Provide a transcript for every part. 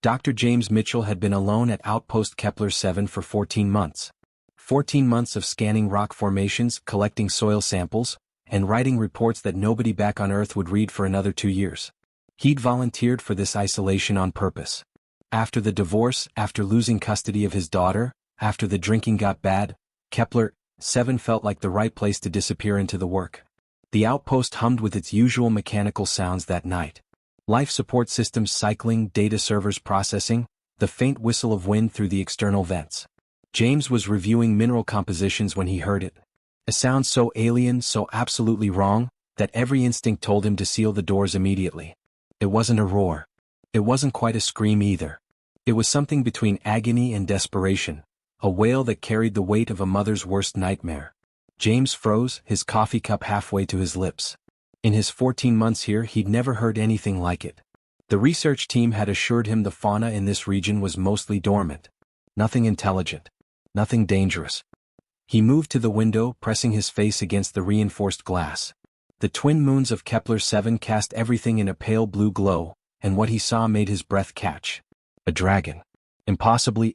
Dr. James Mitchell had been alone at Outpost Kepler 7 for 14 months. 14 months of scanning rock formations, collecting soil samples, and writing reports that nobody back on Earth would read for another 2 years. He'd volunteered for this isolation on purpose. After the divorce, after losing custody of his daughter, after the drinking got bad, Kepler 7 felt like the right place to disappear into the work. The outpost hummed with its usual mechanical sounds that night. Life support systems cycling, data servers processing, the faint whistle of wind through the external vents. James was reviewing mineral compositions when he heard it. A sound so alien, so absolutely wrong, that every instinct told him to seal the doors immediately. It wasn't a roar. It wasn't quite a scream either. It was something between agony and desperation, a wail that carried the weight of a mother's worst nightmare. James froze, his coffee cup halfway to his lips. In his 14 months here, he'd never heard anything like it. The research team had assured him the fauna in this region was mostly dormant. Nothing intelligent. Nothing dangerous. He moved to the window, pressing his face against the reinforced glass. The twin moons of Kepler 7 cast everything in a pale blue glow, and what he saw made his breath catch. A dragon. Impossibly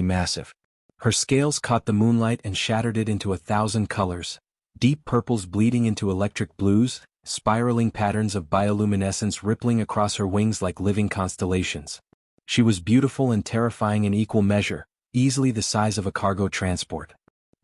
massive. Her scales caught the moonlight and shattered it into 1,000 colors, deep purples bleeding into electric blues, spiraling patterns of bioluminescence rippling across her wings like living constellations. She was beautiful and terrifying in equal measure, easily the size of a cargo transport.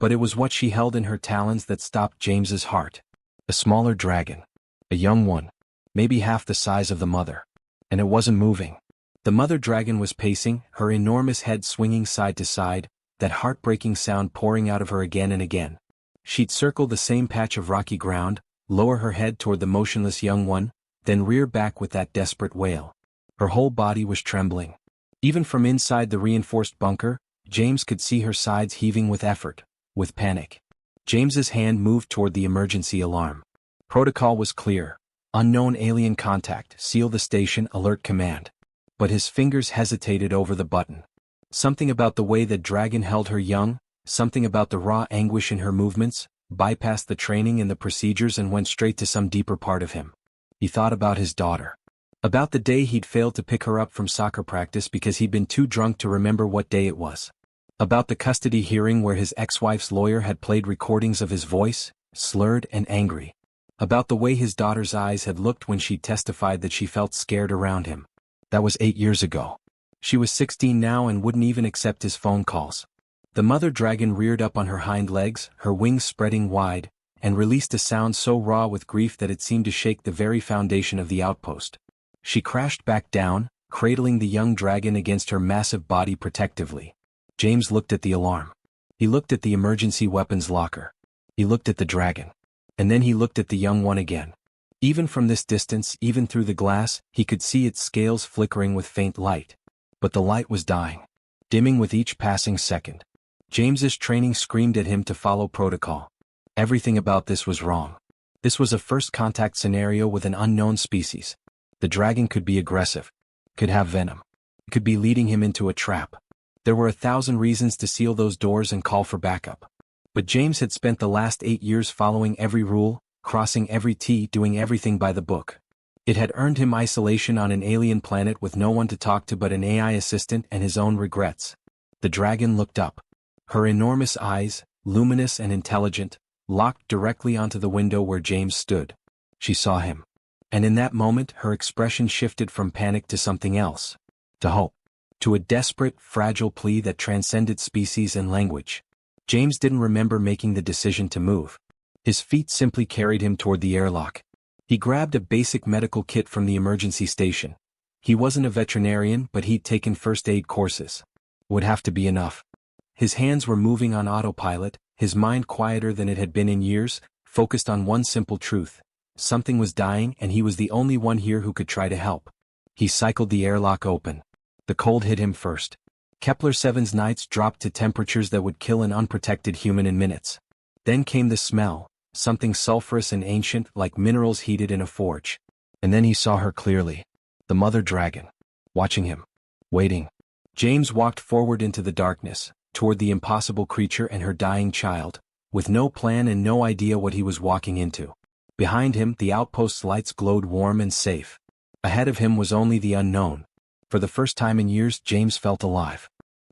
But it was what she held in her talons that stopped James's heart. A smaller dragon. A young one. Maybe half the size of the mother. And it wasn't moving. The mother dragon was pacing, her enormous head swinging side to side, that heartbreaking sound pouring out of her again and again. She'd circle the same patch of rocky ground, lower her head toward the motionless young one, then rear back with that desperate wail. Her whole body was trembling. Even from inside the reinforced bunker, James could see her sides heaving with effort, with panic. James's hand moved toward the emergency alarm. Protocol was clear. Unknown alien contact, seal the station, alert command. But his fingers hesitated over the button. Something about the way the dragon held her young, something about the raw anguish in her movements, bypassed the training and the procedures and went straight to some deeper part of him. He thought about his daughter. About the day he'd failed to pick her up from soccer practice because he'd been too drunk to remember what day it was. About the custody hearing where his ex-wife's lawyer had played recordings of his voice, slurred and angry. About the way his daughter's eyes had looked when she testified that she felt scared around him. That was 8 years ago. She was 16 now and wouldn't even accept his phone calls. The mother dragon reared up on her hind legs, her wings spreading wide, and released a sound so raw with grief that it seemed to shake the very foundation of the outpost. She crashed back down, cradling the young dragon against her massive body protectively. James looked at the alarm. He looked at the emergency weapons locker. He looked at the dragon. And then he looked at the young one again. Even from this distance, even through the glass, he could see its scales flickering with faint light. But the light was dying, dimming with each passing second. James's training screamed at him to follow protocol. Everything about this was wrong. This was a first contact scenario with an unknown species. The dragon could be aggressive, could have venom, could be leading him into a trap. There were 1,000 reasons to seal those doors and call for backup. But James had spent the last 8 years following every rule, crossing every T, doing everything by the book. It had earned him isolation on an alien planet with no one to talk to but an AI assistant and his own regrets. The dragon looked up. Her enormous eyes, luminous and intelligent, locked directly onto the window where James stood. She saw him. And in that moment her expression shifted from panic to something else. To hope. To a desperate, fragile plea that transcended species and language. James didn't remember making the decision to move. His feet simply carried him toward the airlock. He grabbed a basic medical kit from the emergency station. He wasn't a veterinarian, but he'd taken first aid courses. Would have to be enough. His hands were moving on autopilot, his mind quieter than it had been in years, focused on one simple truth. Something was dying and he was the only one here who could try to help. He cycled the airlock open. The cold hit him first. Kepler 7's nights dropped to temperatures that would kill an unprotected human in minutes. Then came the smell, something sulfurous and ancient like minerals heated in a forge. And then he saw her clearly. The mother dragon. Watching him. Waiting. James walked forward into the darkness, toward the impossible creature and her dying child, with no plan and no idea what he was walking into. Behind him, the outpost's lights glowed warm and safe. Ahead of him was only the unknown. For the first time in years, James felt alive.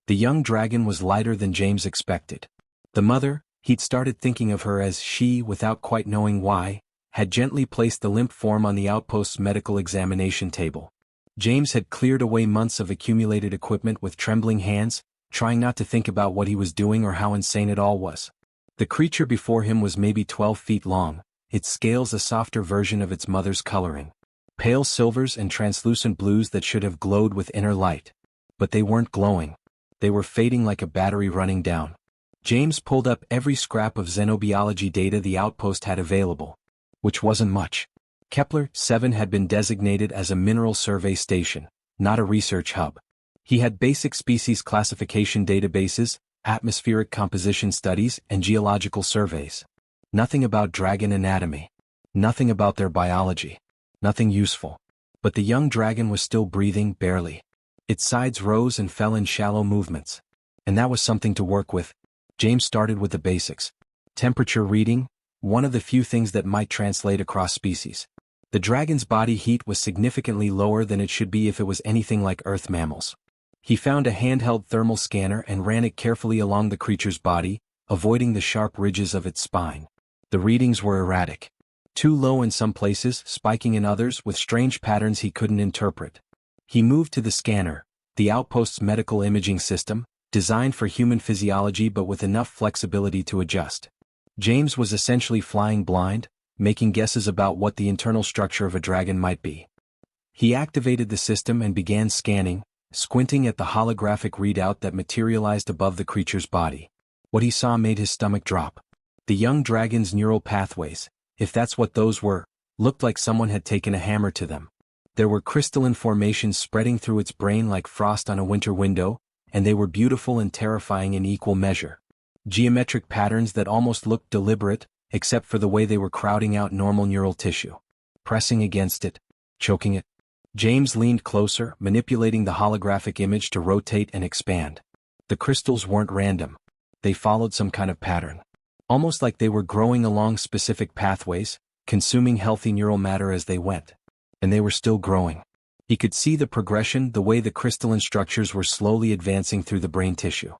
The young dragon was lighter than James expected. The mother, he'd started thinking of her as she, without quite knowing why, had gently placed the limp form on the outpost's medical examination table. James had cleared away months of accumulated equipment with trembling hands, trying not to think about what he was doing or how insane it all was. The creature before him was maybe 12 feet long, its scales a softer version of its mother's coloring. Pale silvers and translucent blues that should have glowed with inner light. But they weren't glowing. They were fading like a battery running down. James pulled up every scrap of xenobiology data the outpost had available. Which wasn't much. Kepler-7 had been designated as a mineral survey station, not a research hub. He had basic species classification databases, atmospheric composition studies, and geological surveys. Nothing about dragon anatomy. Nothing about their biology. Nothing useful. But the young dragon was still breathing, barely. Its sides rose and fell in shallow movements. And that was something to work with. James started with the basics. Temperature reading, one of the few things that might translate across species. The dragon's body heat was significantly lower than it should be if it was anything like Earth mammals. He found a handheld thermal scanner and ran it carefully along the creature's body, avoiding the sharp ridges of its spine. The readings were erratic. Too low in some places, spiking in others with strange patterns he couldn't interpret. He moved to the scanner, the outpost's medical imaging system, designed for human physiology but with enough flexibility to adjust. James was essentially flying blind, making guesses about what the internal structure of a dragon might be. He activated the system and began scanning, squinting at the holographic readout that materialized above the creature's body. What he saw made his stomach drop. The young dragon's neural pathways, if that's what those were, looked like someone had taken a hammer to them. There were crystalline formations spreading through its brain like frost on a winter window, and they were beautiful and terrifying in equal measure. Geometric patterns that almost looked deliberate, except for the way they were crowding out normal neural tissue. Pressing against it, choking it. James leaned closer, manipulating the holographic image to rotate and expand. The crystals weren't random. They followed some kind of pattern. Almost like they were growing along specific pathways, consuming healthy neural matter as they went. And they were still growing. He could see the progression, the way the crystalline structures were slowly advancing through the brain tissue.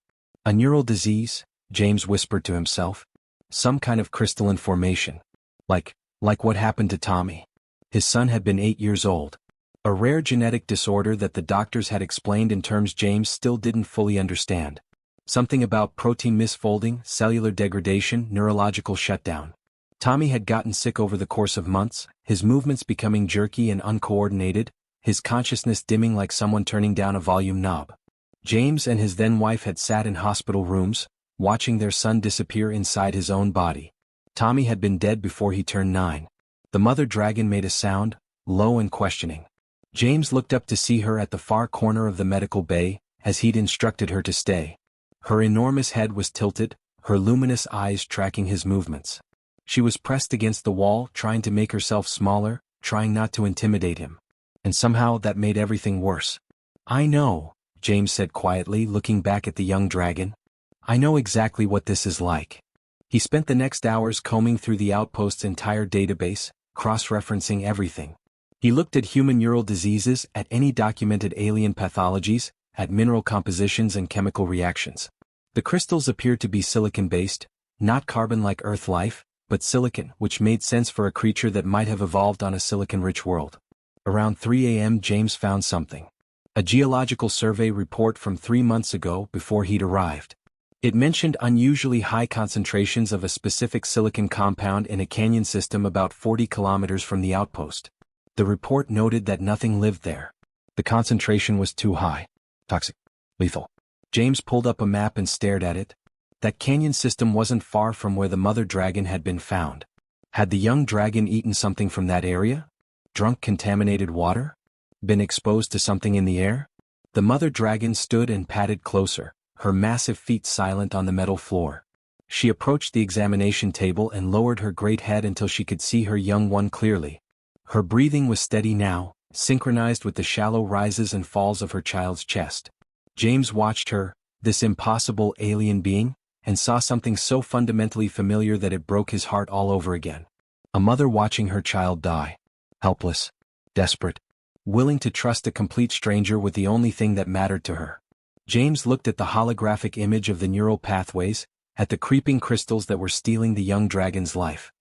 A neural disease, James whispered to himself. Some kind of crystalline formation. Like what happened to Tommy. His son had been 8 years old. A rare genetic disorder that the doctors had explained in terms James still didn't fully understand. Something about protein misfolding, cellular degradation, neurological shutdown. Tommy had gotten sick over the course of months, his movements becoming jerky and uncoordinated, his consciousness dimming like someone turning down a volume knob. James and his then-wife had sat in hospital rooms, watching their son disappear inside his own body. Tommy had been dead before he turned 9. The mother dragon made a sound, low and questioning. James looked up to see her at the far corner of the medical bay, as he'd instructed her to stay. Her enormous head was tilted, her luminous eyes tracking his movements. She was pressed against the wall, trying to make herself smaller, trying not to intimidate him. And somehow that made everything worse. "I know," James said quietly, looking back at the young dragon. "I know exactly what this is like." He spent the next hours combing through the outpost's entire database, cross-referencing everything. He looked at human neural diseases, at any documented alien pathologies, at mineral compositions and chemical reactions. The crystals appeared to be silicon-based, not carbon like Earth life, but silicon, which made sense for a creature that might have evolved on a silicon-rich world. Around 3 a.m. James found something. A geological survey report from 3 months ago before he'd arrived. It mentioned unusually high concentrations of a specific silicon compound in a canyon system about 40 kilometers from the outpost. The report noted that nothing lived there. The concentration was too high. Toxic. Lethal. James pulled up a map and stared at it. That canyon system wasn't far from where the mother dragon had been found. Had the young dragon eaten something from that area? Drunk contaminated water? Been exposed to something in the air? The mother dragon stood and padded closer, her massive feet silent on the metal floor. She approached the examination table and lowered her great head until she could see her young one clearly. Her breathing was steady now, synchronized with the shallow rises and falls of her child's chest. James watched her, this impossible alien being, and saw something so fundamentally familiar that it broke his heart all over again. A mother watching her child die. Helpless. Desperate. willing to trust a complete stranger with the only thing that mattered to her. James looked at the holographic image of the neural pathways, at the creeping crystals that were stealing the young dragon's life.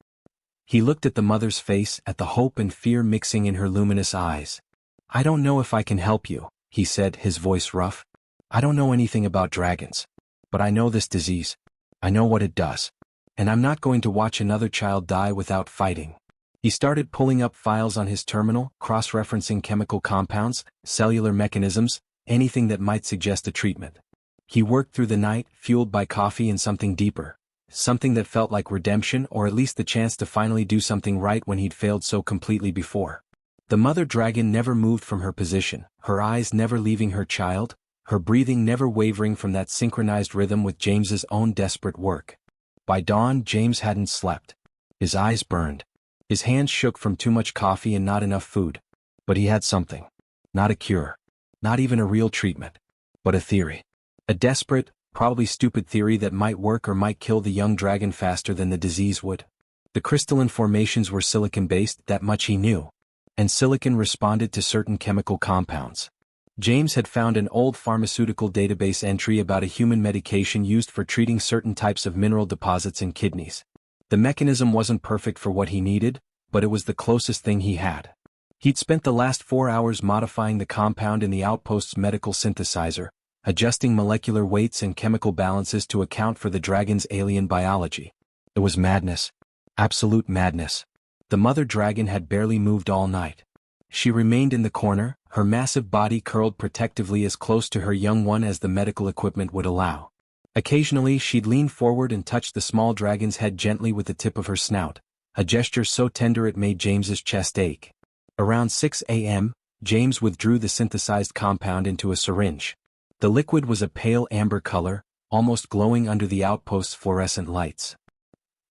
He looked at the mother's face, at the hope and fear mixing in her luminous eyes. "I don't know if I can help you," he said, his voice rough. "I don't know anything about dragons. But I know this disease. I know what it does. And I'm not going to watch another child die without fighting." He started pulling up files on his terminal, cross-referencing chemical compounds, cellular mechanisms, anything that might suggest a treatment. He worked through the night, fueled by coffee and something deeper. Something that felt like redemption, or at least the chance to finally do something right when he'd failed so completely before. The mother dragon never moved from her position, her eyes never leaving her child, her breathing never wavering from that synchronized rhythm with James's own desperate work. By dawn, James hadn't slept. His eyes burned. His hands shook from too much coffee and not enough food. But he had something. Not a cure. Not even a real treatment. But a theory. A desperate, probably stupid theory that might work or might kill the young dragon faster than the disease would. The crystalline formations were silicon-based, that much he knew. And silicon responded to certain chemical compounds. James had found an old pharmaceutical database entry about a human medication used for treating certain types of mineral deposits in kidneys. The mechanism wasn't perfect for what he needed, but it was the closest thing he had. He'd spent the last 4 hours modifying the compound in the outpost's medical synthesizer, adjusting molecular weights and chemical balances to account for the dragon's alien biology. It was madness. Absolute madness. The mother dragon had barely moved all night. She remained in the corner, her massive body curled protectively as close to her young one as the medical equipment would allow. Occasionally she'd lean forward and touch the small dragon's head gently with the tip of her snout, a gesture so tender it made James's chest ache. Around 6 a.m., James withdrew the synthesized compound into a syringe. The liquid was a pale amber color, almost glowing under the outpost's fluorescent lights.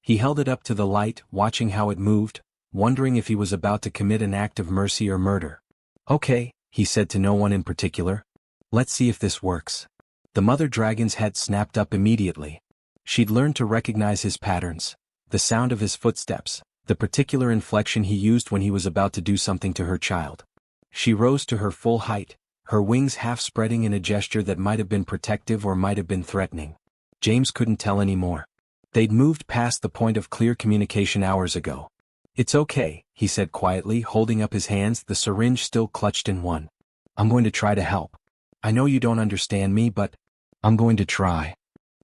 He held it up to the light, watching how it moved, wondering if he was about to commit an act of mercy or murder. "Okay," he said to no one in particular. "Let's see if this works." The mother dragon's head snapped up immediately. She'd learned to recognize his patterns, the sound of his footsteps, the particular inflection he used when he was about to do something to her child. She rose to her full height, her wings half spreading in a gesture that might have been protective or might have been threatening. James couldn't tell any more. They'd moved past the point of clear communication hours ago. "It's okay," he said quietly, holding up his hands, the syringe still clutched in one. "I'm going to try to help. I know you don't understand me, but I'm going to try."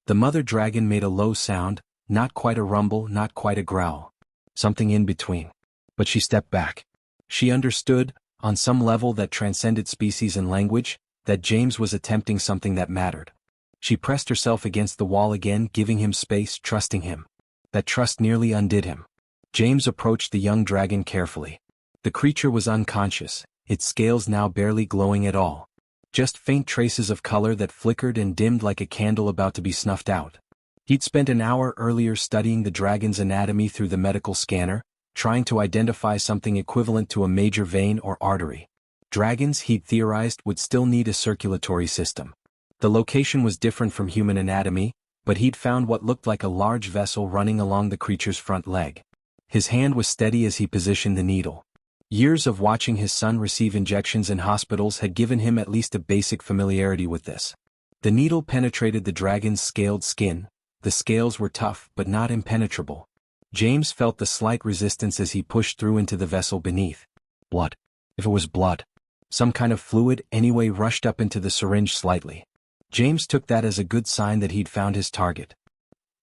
The mother dragon made a low sound, not quite a rumble, not quite a growl. Something in between. But she stepped back. She understood, on some level that transcended species and language, that James was attempting something that mattered. She pressed herself against the wall again, giving him space, trusting him. That trust nearly undid him. James approached the young dragon carefully. The creature was unconscious, its scales now barely glowing at all. Just faint traces of color that flickered and dimmed like a candle about to be snuffed out. He'd spent an hour earlier studying the dragon's anatomy through the medical scanner, trying to identify something equivalent to a major vein or artery. Dragons, he'd theorized, would still need a circulatory system. The location was different from human anatomy, but he'd found what looked like a large vessel running along the creature's front leg. His hand was steady as he positioned the needle. Years of watching his son receive injections in hospitals had given him at least a basic familiarity with this. The needle penetrated the dragon's scaled skin. The scales were tough but not impenetrable. James felt the slight resistance as he pushed through into the vessel beneath. Blood. If it was blood. Some kind of fluid anyway rushed up into the syringe slightly. James took that as a good sign that he'd found his target.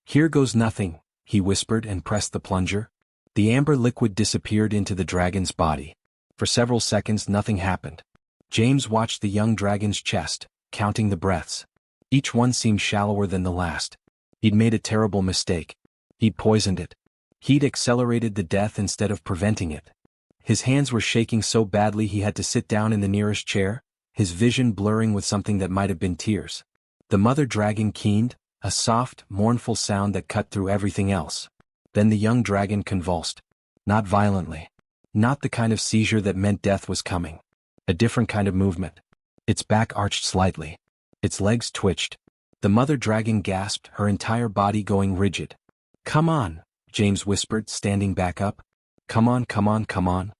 "Here goes nothing," he whispered and pressed the plunger. The amber liquid disappeared into the dragon's body. For several seconds nothing happened. James watched the young dragon's chest, counting the breaths. Each one seemed shallower than the last. He'd made a terrible mistake. He'd poisoned it. He'd accelerated the death instead of preventing it. His hands were shaking so badly he had to sit down in the nearest chair, his vision blurring with something that might have been tears. The mother dragon keened, a soft, mournful sound that cut through everything else. Then the young dragon convulsed. Not violently. Not the kind of seizure that meant death was coming. A different kind of movement. Its back arched slightly. Its legs twitched. The mother dragon gasped, her entire body going rigid. "Come on," James whispered, standing back up. "Come on, come on, come on."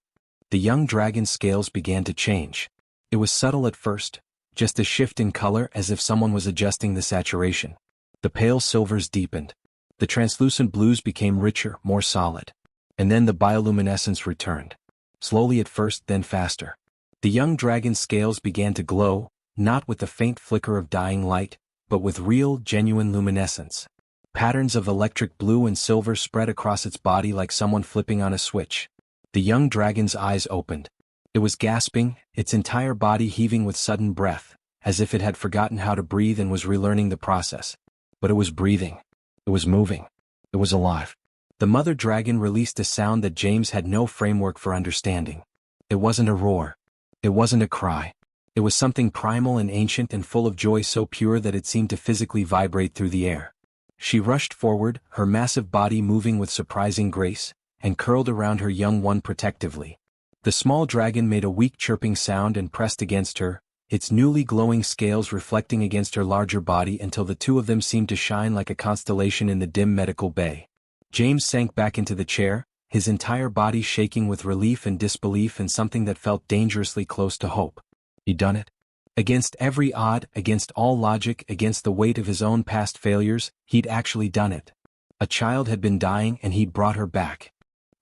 The young dragon's scales began to change. It was subtle at first, just a shift in color as if someone was adjusting the saturation. The pale silvers deepened. The translucent blues became richer, more solid. And then the bioluminescence returned. Slowly at first, then faster. The young dragon's scales began to glow, not with the faint flicker of dying light, but with real, genuine luminescence. Patterns of electric blue and silver spread across its body like someone flipping on a switch. The young dragon's eyes opened. It was gasping, its entire body heaving with sudden breath, as if it had forgotten how to breathe and was relearning the process. But it was breathing. It was moving. It was alive. The mother dragon released a sound that James had no framework for understanding. It wasn't a roar. It wasn't a cry. It was something primal and ancient and full of joy so pure that it seemed to physically vibrate through the air. She rushed forward, her massive body moving with surprising grace, and curled around her young one protectively. The small dragon made a weak chirping sound and pressed against her, its newly glowing scales reflecting against her larger body until the two of them seemed to shine like a constellation in the dim medical bay. James sank back into the chair, his entire body shaking with relief and disbelief and something that felt dangerously close to hope. He'd done it. Against every odd, against all logic, against the weight of his own past failures, he'd actually done it. A child had been dying and he'd brought her back.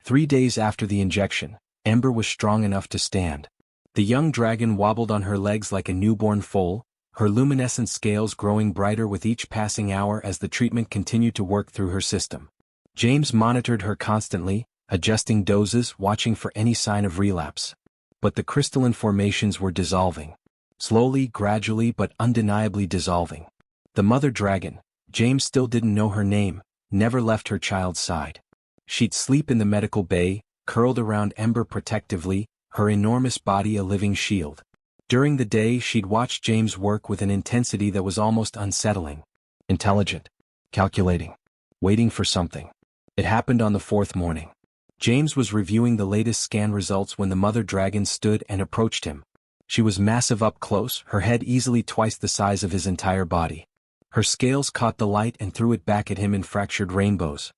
3 days after the injection, Ember was strong enough to stand. The young dragon wobbled on her legs like a newborn foal, her luminescent scales growing brighter with each passing hour as the treatment continued to work through her system. James monitored her constantly, adjusting doses, watching for any sign of relapse. But the crystalline formations were dissolving. Slowly, gradually, but undeniably dissolving. The mother dragon, James still didn't know her name, never left her child's side. She'd sleep in the medical bay, curled around Ember protectively, her enormous body a living shield. During the day she'd watch James work with an intensity that was almost unsettling. Intelligent. Calculating. Waiting for something. It happened on the 4th morning. James was reviewing the latest scan results when the mother dragon stood and approached him. She was massive up close, her head easily twice the size of his entire body. Her scales caught the light and threw it back at him in fractured rainbows.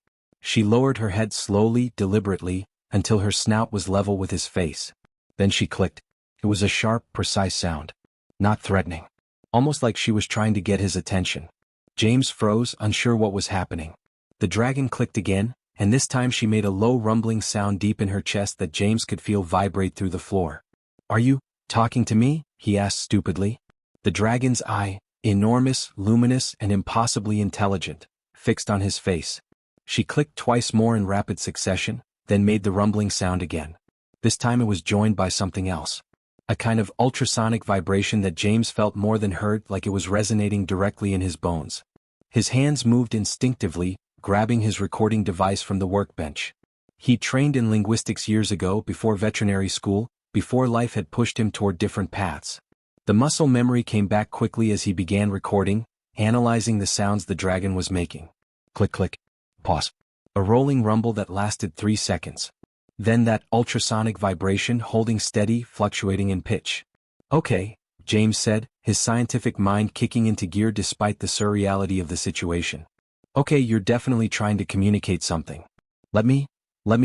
She lowered her head slowly, deliberately, until her snout was level with his face. Then she clicked. It was a sharp, precise sound. Not threatening. Almost like she was trying to get his attention. James froze, unsure what was happening. The dragon clicked again, and this time she made a low rumbling sound deep in her chest that James could feel vibrate through the floor. "Are you talking to me?" he asked stupidly. The dragon's eye, enormous, luminous, and impossibly intelligent, fixed on his face. She clicked twice more in rapid succession, then made the rumbling sound again. This time it was joined by something else. A kind of ultrasonic vibration that James felt more than heard, like it was resonating directly in his bones. His hands moved instinctively, grabbing his recording device from the workbench. He trained in linguistics years ago before veterinary school, before life had pushed him toward different paths. The muscle memory came back quickly as he began recording, analyzing the sounds the dragon was making. Click click. Pause. A rolling rumble that lasted 3 seconds. Then that ultrasonic vibration holding steady, fluctuating in pitch. "Okay," James said, his scientific mind kicking into gear despite the surreality of the situation. "Okay, you're definitely trying to communicate something. Let me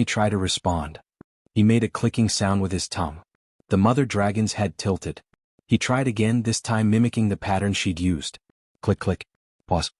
try to respond." He made a clicking sound with his tongue. The mother dragon's head tilted. He tried again, this time mimicking the pattern she'd used. Click click. Pause.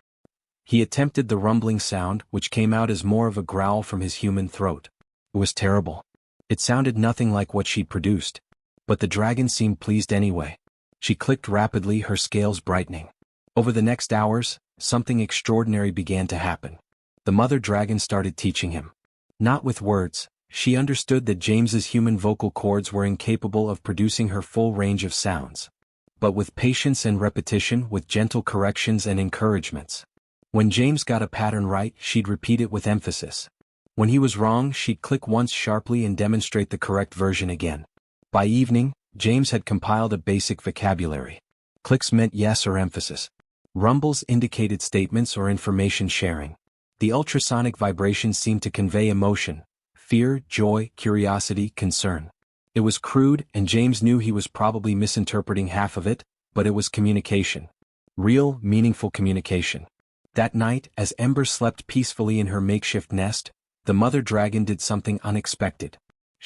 He attempted the rumbling sound, which came out as more of a growl from his human throat. It was terrible. It sounded nothing like what she'd produced. But the dragon seemed pleased anyway. She clicked rapidly, her scales brightening. Over the next hours, something extraordinary began to happen. The mother dragon started teaching him. Not with words, she understood that James's human vocal cords were incapable of producing her full range of sounds. But with patience and repetition, with gentle corrections and encouragements. When James got a pattern right, she'd repeat it with emphasis. When he was wrong, she'd click once sharply and demonstrate the correct version again. By evening, James had compiled a basic vocabulary. Clicks meant yes or emphasis. Rumbles indicated statements or information sharing. The ultrasonic vibrations seemed to convey emotion, fear, joy, curiosity, concern. It was crude, and James knew he was probably misinterpreting half of it, but it was communication. Real, meaningful communication. That night, as Ember slept peacefully in her makeshift nest, the mother dragon did something unexpected.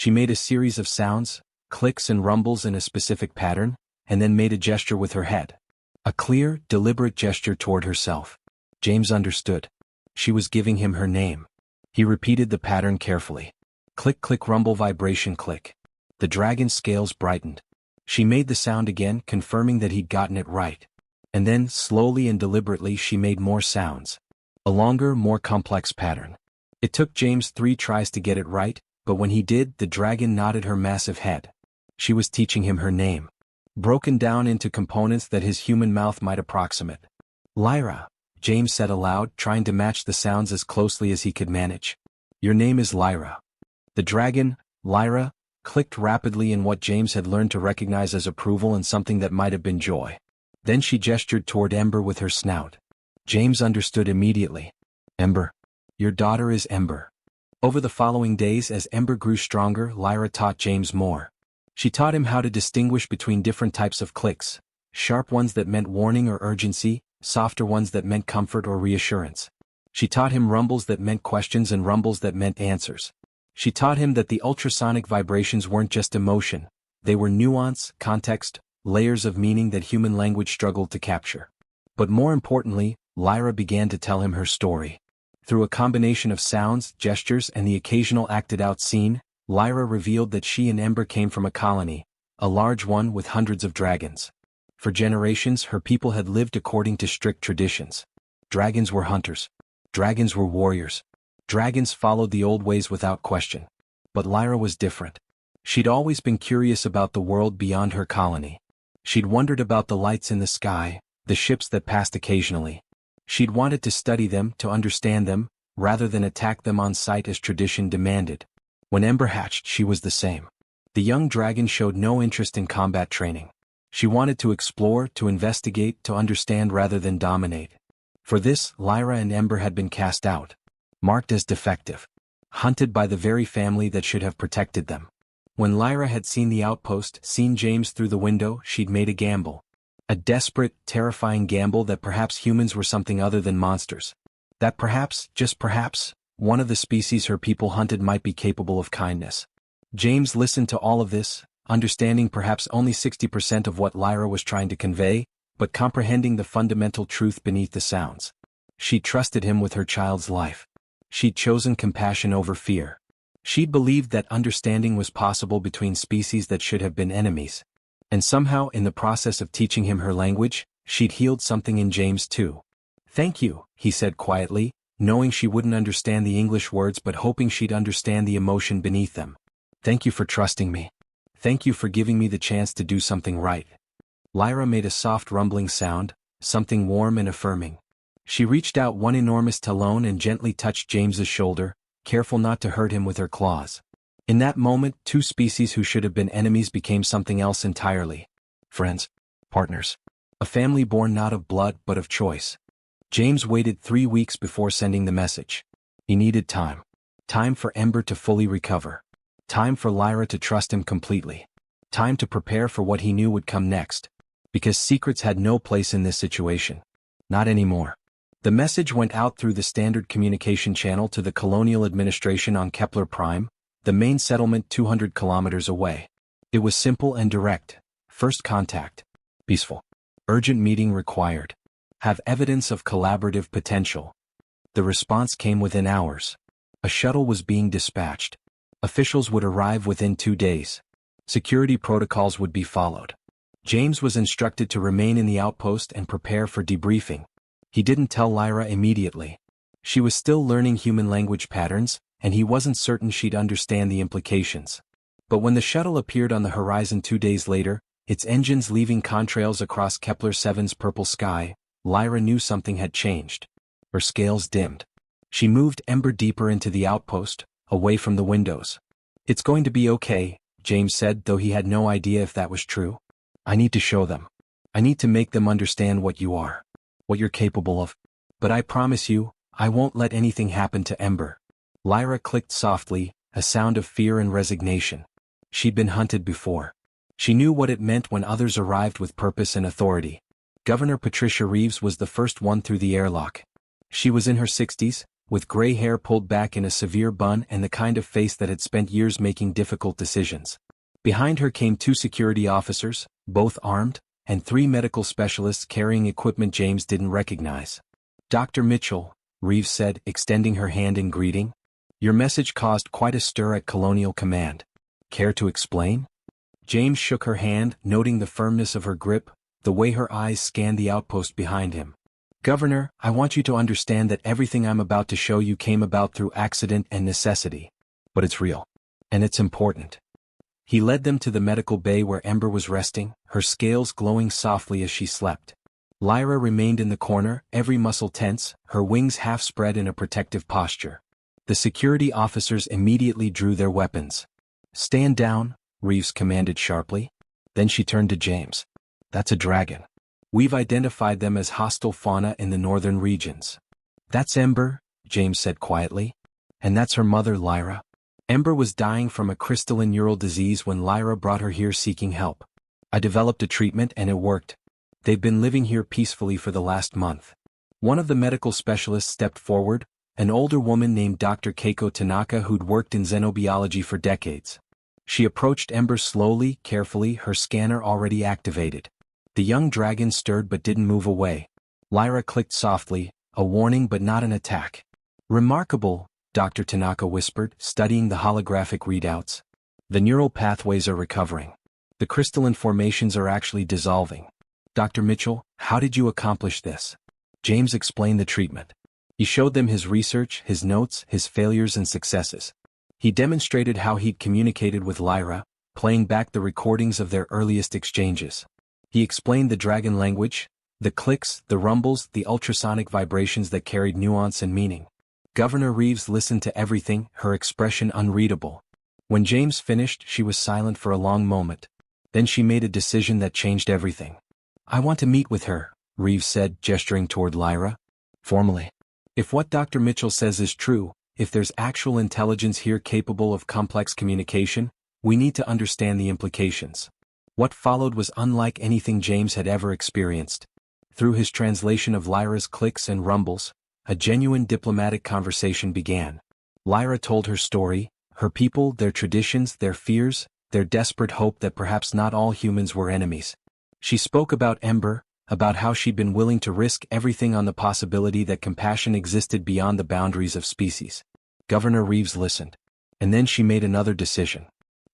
She made a series of sounds, clicks and rumbles in a specific pattern, and then made a gesture with her head. A clear, deliberate gesture toward herself. James understood. She was giving him her name. He repeated the pattern carefully. Click, click, rumble, vibration, click. The dragon's scales brightened. She made the sound again, confirming that he'd gotten it right. And then, slowly and deliberately, she made more sounds. A longer, more complex pattern. It took James 3 tries to get it right, but when he did, the dragon nodded her massive head. She was teaching him her name. Broken down into components that his human mouth might approximate. Lyra, James said aloud, trying to match the sounds as closely as he could manage. Your name is Lyra. The dragon, Lyra, clicked rapidly in what James had learned to recognize as approval and something that might have been joy. Then she gestured toward Ember with her snout. James understood immediately. Ember. Your daughter is Ember. Over the following days, as Ember grew stronger, Lyra taught James more. She taught him how to distinguish between different types of clicks, sharp ones that meant warning or urgency, softer ones that meant comfort or reassurance. She taught him rumbles that meant questions and rumbles that meant answers. She taught him that the ultrasonic vibrations weren't just emotion, they were nuance, context, layers of meaning that human language struggled to capture. But more importantly, Lyra began to tell him her story. Through a combination of sounds, gestures, and the occasional acted-out scene, Lyra revealed that she and Ember came from a colony, a large one with hundreds of dragons. For generations, her people had lived according to strict traditions. Dragons were hunters. Dragons were warriors. Dragons followed the old ways without question. But Lyra was different. She'd always been curious about the world beyond her colony. She'd wondered about the lights in the sky, the ships that passed occasionally. She'd wanted to study them, to understand them, rather than attack them on sight as tradition demanded. When Ember hatched, she was the same. The young dragon showed no interest in combat training. She wanted to explore, to investigate, to understand rather than dominate. For this, Lyra and Ember had been cast out. Marked as defective. Hunted by the very family that should have protected them. When Lyra had seen the outpost, seen James through the window, she'd made a gamble. A desperate, terrifying gamble that perhaps humans were something other than monsters. That perhaps, just perhaps, one of the species her people hunted might be capable of kindness. James listened to all of this, understanding perhaps only 60% of what Lyra was trying to convey, but comprehending the fundamental truth beneath the sounds. She trusted him with her child's life. She'd chosen compassion over fear. She'd believed that understanding was possible between species that should have been enemies. And somehow, in the process of teaching him her language, she'd healed something in James too. Thank you, he said quietly, knowing she wouldn't understand the English words but hoping she'd understand the emotion beneath them. Thank you for trusting me. Thank you for giving me the chance to do something right. Lyra made a soft rumbling sound, something warm and affirming. She reached out one enormous talon and gently touched James's shoulder, careful not to hurt him with her claws. In that moment, two species who should have been enemies became something else entirely. Friends. Partners. A family born not of blood but of choice. James waited 3 weeks before sending the message. He needed time. Time for Ember to fully recover. Time for Lyra to trust him completely. Time to prepare for what he knew would come next. Because secrets had no place in this situation. Not anymore. The message went out through the standard communication channel to the Colonial Administration on Kepler Prime, the main settlement 200 kilometers away. It was simple and direct. First contact. Peaceful. Urgent meeting required. Have evidence of collaborative potential. The response came within hours. A shuttle was being dispatched. Officials would arrive within 2 days. Security protocols would be followed. James was instructed to remain in the outpost and prepare for debriefing. He didn't tell Lyra immediately. She was still learning human language patterns, and he wasn't certain she'd understand the implications. But when the shuttle appeared on the horizon 2 days later, its engines leaving contrails across Kepler-7's purple sky, Lyra knew something had changed. Her scales dimmed. She moved Ember deeper into the outpost, away from the windows. It's going to be okay, James said, though he had no idea if that was true. I need to show them. I need to make them understand what you are. What you're capable of. But I promise you, I won't let anything happen to Ember. Lyra clicked softly, a sound of fear and resignation. She'd been hunted before. She knew what it meant when others arrived with purpose and authority. Governor Patricia Reeves was the first one through the airlock. She was in her 60s, with gray hair pulled back in a severe bun and the kind of face that had spent years making difficult decisions. Behind her came 2 security officers, both armed, and 3 medical specialists carrying equipment James didn't recognize. "Dr. Mitchell," Reeves said, extending her hand in greeting. "Your message caused quite a stir at Colonial Command. Care to explain?" James shook her hand, noting the firmness of her grip, the way her eyes scanned the outpost behind him. "Governor, I want you to understand that everything I'm about to show you came about through accident and necessity. But it's real. And it's important." He led them to the medical bay where Ember was resting, her scales glowing softly as she slept. Lyra remained in the corner, every muscle tense, her wings half spread in a protective posture. The security officers immediately drew their weapons. "Stand down," Reeves commanded sharply. Then she turned to James. "That's a dragon. We've identified them as hostile fauna in the northern regions." "That's Ember," James said quietly. "And that's her mother, Lyra." Ember was dying from a crystalline neural disease when Lyra brought her here seeking help. "I developed a treatment and it worked. They've been living here peacefully for the last month." One of the medical specialists stepped forward, an older woman named Dr. Keiko Tanaka who'd worked in xenobiology for decades. She approached Ember slowly, carefully, her scanner already activated. The young dragon stirred but didn't move away. Lyra clicked softly, a warning but not an attack. "Remarkable," Dr. Tanaka whispered, studying the holographic readouts. "The neural pathways are recovering. The crystalline formations are actually dissolving. Dr. Mitchell, how did you accomplish this?" James explained the treatment. He showed them his research, his notes, his failures and successes. He demonstrated how he'd communicated with Lyra, playing back the recordings of their earliest exchanges. He explained the dragon language, the clicks, the rumbles, the ultrasonic vibrations that carried nuance and meaning. Governor Reeves listened to everything, her expression unreadable. When James finished, she was silent for a long moment. Then she made a decision that changed everything. "I want to meet with her," Reeves said, gesturing toward Lyra. "Formally. If what Dr. Mitchell says is true, if there's actual intelligence here capable of complex communication, we need to understand the implications." What followed was unlike anything James had ever experienced. Through his translation of Lyra's clicks and rumbles, a genuine diplomatic conversation began. Lyra told her story, her people, their traditions, their fears, their desperate hope that perhaps not all humans were enemies. She spoke about Ember, about how she'd been willing to risk everything on the possibility that compassion existed beyond the boundaries of species. Governor Reeves listened. And then she made another decision.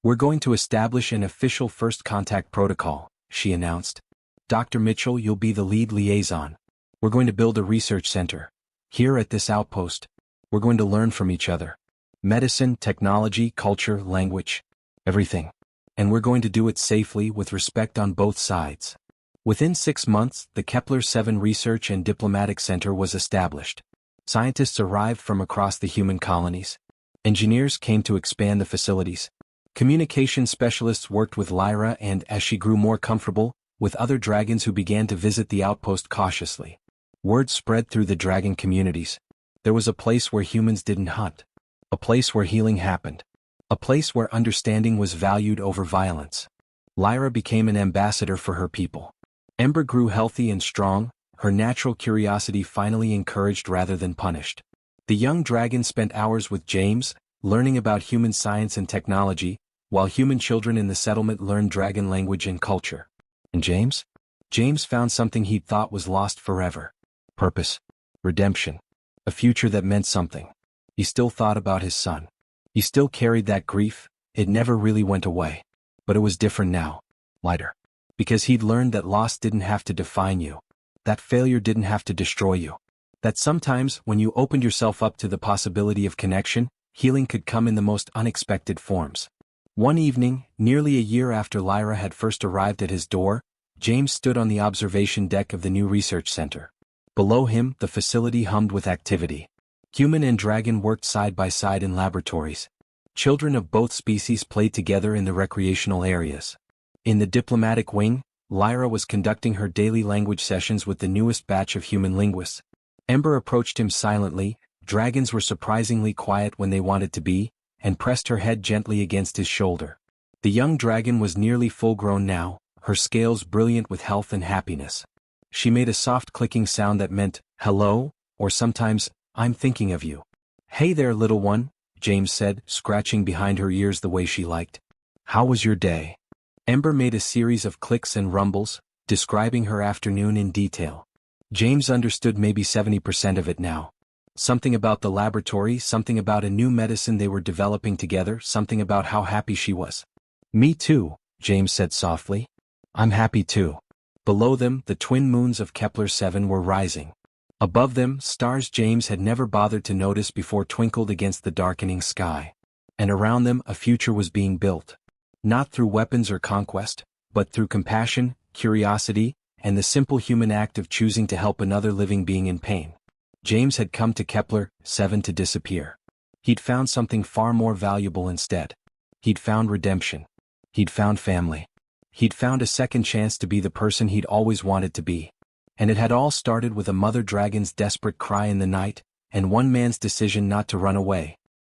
"We're going to establish an official first contact protocol," she announced. "Dr. Mitchell, you'll be the lead liaison. We're going to build a research center. Here at this outpost, we're going to learn from each other. Medicine, technology, culture, language. Everything. And we're going to do it safely with respect on both sides." Within 6 months, the Kepler-7 Research and Diplomatic Center was established. Scientists arrived from across the human colonies. Engineers came to expand the facilities. Communication specialists worked with Lyra and, as she grew more comfortable, with other dragons who began to visit the outpost cautiously. Word spread through the dragon communities. There was a place where humans didn't hunt. A place where healing happened. A place where understanding was valued over violence. Lyra became an ambassador for her people. Ember grew healthy and strong, her natural curiosity finally encouraged rather than punished. The young dragon spent hours with James, learning about human science and technology, while human children in the settlement learned dragon language and culture. And James? James found something he'd thought was lost forever. Purpose. Redemption. A future that meant something. He still thought about his son. He still carried that grief, it never really went away. But it was different now. Lighter. Because he'd learned that loss didn't have to define you. That failure didn't have to destroy you. That sometimes, when you opened yourself up to the possibility of connection, healing could come in the most unexpected forms. One evening, nearly a year after Lyra had first arrived at his door, James stood on the observation deck of the new research center. Below him, the facility hummed with activity. Human and dragon worked side by side in laboratories. Children of both species played together in the recreational areas. In the diplomatic wing, Lyra was conducting her daily language sessions with the newest batch of human linguists. Ember approached him silently, dragons were surprisingly quiet when they wanted to be, and pressed her head gently against his shoulder. The young dragon was nearly full-grown now, her scales brilliant with health and happiness. She made a soft clicking sound that meant, hello, or sometimes, I'm thinking of you. Hey there, little one, James said, scratching behind her ears the way she liked. How was your day? Ember made a series of clicks and rumbles, describing her afternoon in detail. James understood maybe 70% of it now. Something about the laboratory, something about a new medicine they were developing together, something about how happy she was. Me too, James said softly. I'm happy too. Below them, the twin moons of Kepler-7 were rising. Above them, stars James had never bothered to notice before twinkled against the darkening sky. And around them, a future was being built. Not through weapons or conquest, but through compassion, curiosity, and the simple human act of choosing to help another living being in pain. James had come to Kepler-7 to disappear. He'd found something far more valuable instead. He'd found redemption. He'd found family. He'd found a second chance to be the person he'd always wanted to be. And it had all started with a mother dragon's desperate cry in the night, and one man's decision not to run away,